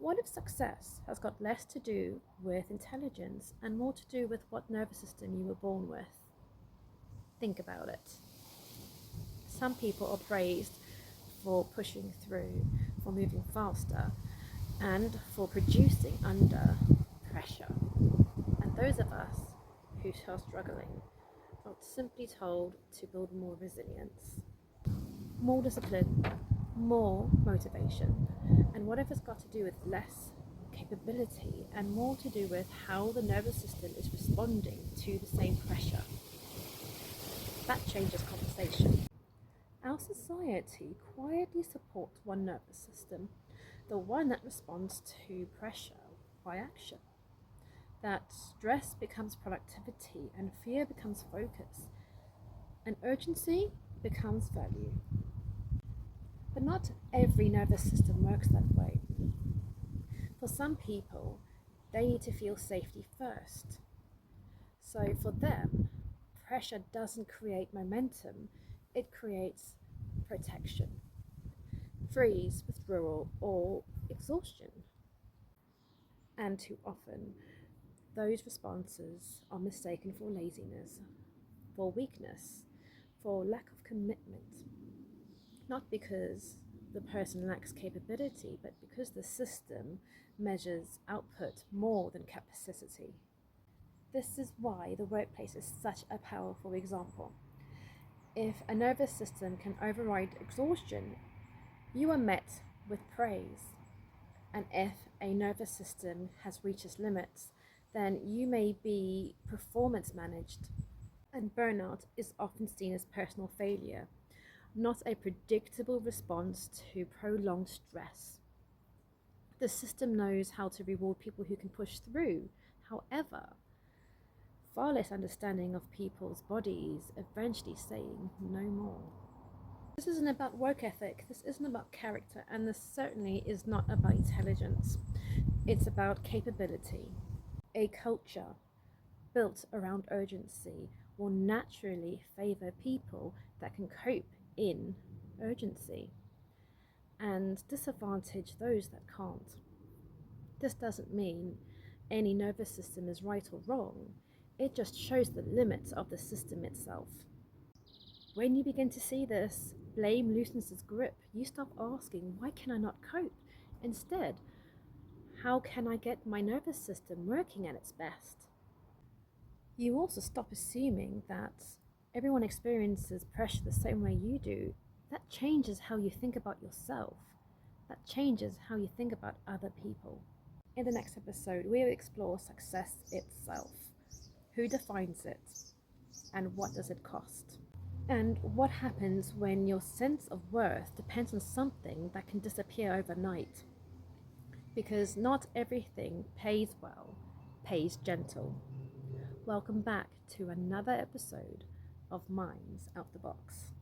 What if success has got less to do with intelligence and more to do with what nervous system you were born with? Think about it. Some people are praised for pushing through, for moving faster, and for producing under pressure. And those of us who are struggling are simply told to build more resilience, more discipline, more motivation, and whatever's got to do with less capability and more to do with how the nervous system is responding to the same pressure. That changes conversation. Our society quietly supports one nervous system, the one that responds to pressure by action. That stress becomes productivity and fear becomes focus, and urgency becomes value. But not every nervous system works that way. For some people, they need to feel safety first. So for them, pressure doesn't create momentum, it creates protection, freeze, withdrawal, or exhaustion. And too often, those responses are mistaken for laziness, for weakness, for lack of commitment. Not because the person lacks capability, but because the system measures output more than capacity. This is why the workplace is such a powerful example. If a nervous system can override exhaustion, you are met with praise. And if a nervous system has reached its limits, then you may be performance managed. And burnout is often seen as personal failure, not a predictable response to prolonged stress. The system knows how to reward people who can push through. However, far less understanding of people's bodies eventually saying no more. This isn't about work ethic, this isn't about character, and this certainly is not about intelligence. It's about capability. A culture built around urgency will naturally favor people that can cope in urgency and disadvantage those that can't. This doesn't mean any nervous system is right or wrong, it just shows the limits of the system itself. When you begin to see this, blame loosens its grip. You stop asking, why can I not cope? Instead, how can I get my nervous system working at its best? You also stop assuming that everyone experiences pressure the same way you do. That changes how you think about yourself. That changes how you think about other people. In the next episode, we'll explore success itself. Who defines it? And what does it cost? And what happens when your sense of worth depends on something that can disappear overnight? Because not everything pays well, pays gentle. Welcome back to another episode of Minds Out the Box.